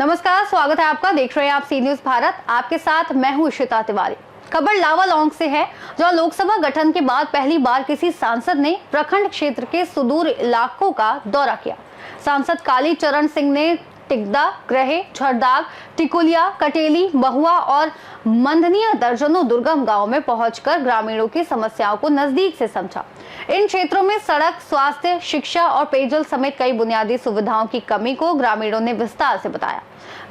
नमस्कार, स्वागत है आपका। देख रहे हैं आप सी न्यूज भारत। आपके साथ मैं हूं इशिता तिवारी। खबर लावालौंग से है, जहां लोकसभा गठन के बाद पहली बार किसी सांसद ने प्रखंड क्षेत्र के सुदूर इलाकों का दौरा किया। सांसद काली चरण सिंह ने टिकदा, ग्रहे, झरदाग, टिकुलिया, कटेली, महुआ और मंधनिया दर्जनों दुर्गम गांवों में पहुंचकर ग्रामीणों की समस्याओं को नजदीक से समझा। इन क्षेत्रों में सड़क, स्वास्थ्य, शिक्षा और पेयजल समेत कई बुनियादी सुविधाओं की कमी को ग्रामीणों ने विस्तार से बताया।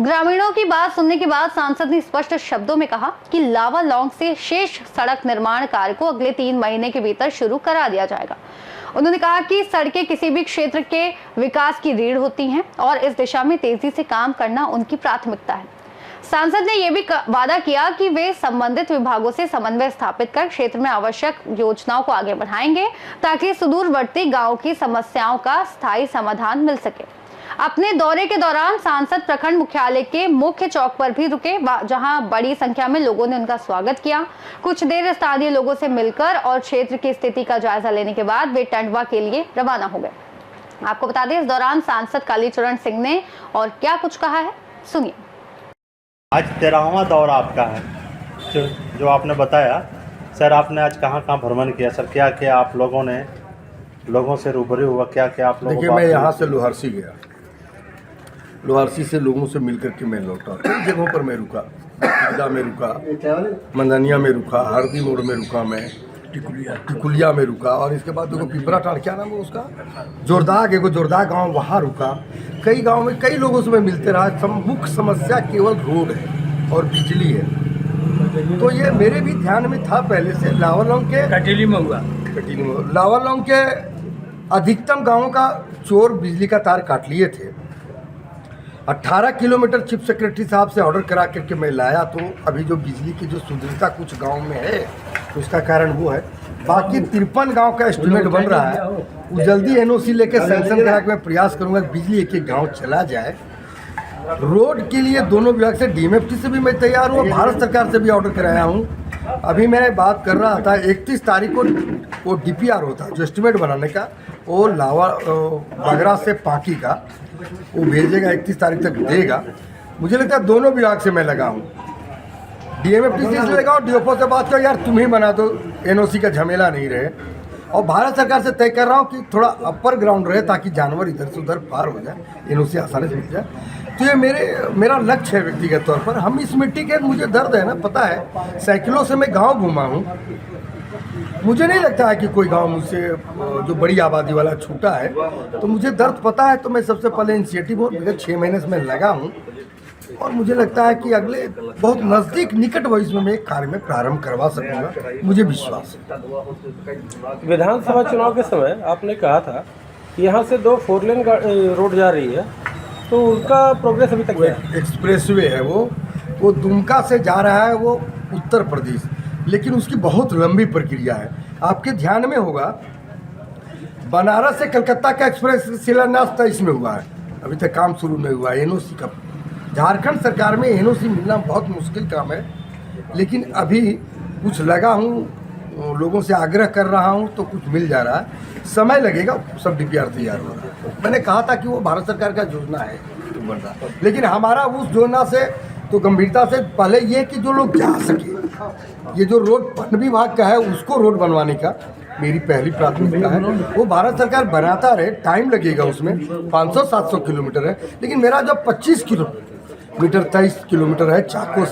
ग्रामीणों की बात सुनने के बाद सांसद ने स्पष्ट शब्दों में कहा कि लावालौंग से शेष सड़क निर्माण कार्य को अगले 3 महीने के भीतर शुरू करा दिया जाएगा। उन्होंने कहा कि सड़कें किसी भी क्षेत्र के विकास की रीढ़ होती हैं और इस दिशा में तेजी से काम करना उनकी प्राथमिकता है। सांसद ने यह भी वादा किया कि वे संबंधित विभागों से समन्वय स्थापित कर क्षेत्र में आवश्यक योजनाओं को आगे बढ़ाएंगे ताकि सुदूरवर्ती गांवों की समस्याओं का स्थायी समाधान मिल सके। अपने दौरे के दौरान सांसद प्रखंड मुख्यालय के मुख्य चौक पर भी रुके, जहां बड़ी संख्या में लोगों ने उनका स्वागत किया। कुछ देर स्थानीय लोगों से मिलकर और क्षेत्र की स्थिति का जायजा लेने के बाद वे टंडवा के लिए रवाना हो गए। आपको बता दें, इस दौरान सांसद कालीचरण सिंह ने और क्या कुछ कहा है, सुनिए। आज 13वां दौर आपका है, जो आपने बताया। सर, आपने आज कहाँ कहाँ भ्रमण किया सर? क्या क्या आप लोगों ने लोगों से रूबरू हुआ? क्या क्या आप लोगों? देखिए, मैं यहाँ से लोहारसी गया, लोहारसी से लोगों से मिलकर के मैं लौटा। कई जगहों पर मैं रुका, टिकदा में रुका, मंदानिया में रुका, हरदी मोड़ में रुका, मैं टिकुलिया में रुका, और इसके बाद देखो पिपरा टाड़, क्या नाम है उसका, जोरदाग, एगो जोरदाग गांव, वहाँ रुका। कई गांव में कई लोगों से मैं मिलते रहा। मुख्य समस्या केवल रोड है और बिजली है। तो ये मेरे भी ध्यान में था पहले से। लावालौंग के कटेली में हुआ, लावालौंग के अधिकतम गाँवों का चोर बिजली का तार काट लिए थे। 18 किलोमीटर चीफ सेक्रेटरी साहब से ऑर्डर करा करके मैं लाया। तो अभी जो बिजली की जो सुदृढ़ता कुछ गांव में है, उसका कारण वो है। बाकी 53 गांव का एस्टिमेट बन रहा है, वो जल्दी एनओसी लेके सैंक्शन करा के मैं प्रयास करूंगा बिजली एक गांव चला जाए। रोड के लिए दोनों विभाग से, डीएमएफटी से भी मैं तैयार हूँ, भारत सरकार से भी ऑर्डर कराया हूँ। अभी मैं बात कर रहा था 31 तारीख को वो डीपीआर होता है जो एस्टिमेट बनाने का, वो बगरा से पाकी का वो भेजेगा, 31 तारीख तक देगा। मुझे लगता है दोनों विभाग से मैं लगा हूँ, डीएमएफटी से लगा हूँ, डीओपो से बात करो, यार तुम ही बना दो, एनओसी का झमेला नहीं रहे। और भारत सरकार से तय कर रहा हूँ कि थोड़ा अपर ग्राउंड रहे ताकि जानवर इधर से उधर पार हो जाए, एनओसी आसानी से मिल जाए। तो ये मेरा लक्ष्य है व्यक्तिगत तौर पर। हम इस मिट्टी के, मुझे दर्द है ना, पता है, साइकिलों से मैं गाँव घूमा हूँ। मुझे नहीं लगता है कि कोई गांव मुझसे जो बड़ी आबादी वाला छूटा है, तो मुझे दर्द पता है। तो मैं सबसे पहले इनिशिएटिव और विगत 6 महीने से मैं लगा हूं, और मुझे लगता है कि अगले बहुत नज़दीक निकट भविष्य में मैं एक कार्य में प्रारंभ करवा सकूंगा, मुझे विश्वास है। विधानसभा चुनाव के समय आपने कहा था कि यहाँ से 2 4 लेन रोड जा रही है, तो उनका प्रोग्रेस अभी तक है? एक्सप्रेसवे है वो दुमका से जा रहा है, वो उत्तर प्रदेश, लेकिन उसकी बहुत लंबी प्रक्रिया है। आपके ध्यान में होगा, बनारस से कलकत्ता का एक्सप्रेस शिलान्यास 23 में हुआ है, अभी तक काम शुरू नहीं हुआ है। एनओसी का झारखंड सरकार में एनओसी मिलना बहुत मुश्किल काम है, लेकिन अभी कुछ लगा हूँ, लोगों से आग्रह कर रहा हूँ, तो कुछ मिल जा रहा है। समय लगेगा, सब डीपीआर तैयार हो रहा है। मैंने कहा था कि वो भारत सरकार का योजना है तो बन रहा, लेकिन हमारा उस योजना से तो गंभीरता से पहले ये कि जो लोग जा सके, ये जो रोड वन विभाग का है उसको रोड बनवाने का मेरी पहली प्राथमिकता है। वो भारत सरकार बनाता रहे, टाइम लगेगा उसमें, 500-700 किलोमीटर है, लेकिन मेरा जो 25 किलोमीटर 23 किलोमीटर है, चाको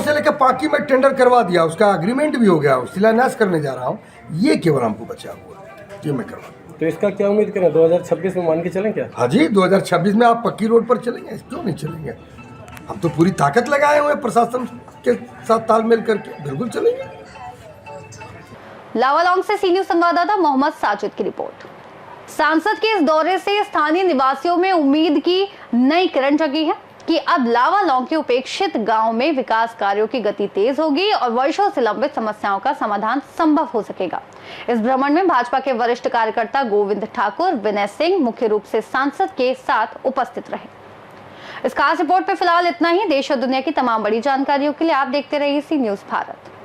से लेकर पाकी में टेंडर करवा दिया, उसका एग्रीमेंट भी हो गया, शिलान्यास करने जा रहा हूँ। ये केवल हमको बचा हुआ है, ये मैं करवा। तो इसका क्या उम्मीद करें, 2026 में मान के चलें क्या? हाँ जी, 2026 में आप पक्की रोड पर चलेंगे, क्यों नहीं चलेंगे? हम तो पूरी ताकत लगाए हुए प्रशासन के साथ तालमेल करके, बिल्कुल चलेंगे। लावालौंग से सी न्यूज संवाददाता मोहम्मद साजिद की रिपोर्ट। सांसद के इस दौरे से स्थानीय निवासियों में उम्मीद की नई किरण जगी है कि अब लावालौंग के उपेक्षित गांव में विकास कार्यों की गति तेज होगी और वर्षों से लंबित समस्याओं का समाधान संभव हो सकेगा। इस भ्रमण में भाजपा के वरिष्ठ कार्यकर्ता गोविंद ठाकुर, विनय सिंह मुख्य रूप से सांसद के साथ उपस्थित रहे। इस खास रिपोर्ट पे फिलहाल इतना ही। देश और दुनिया की तमाम बड़ी जानकारियों के लिए आप देखते रहिए सी न्यूज भारत।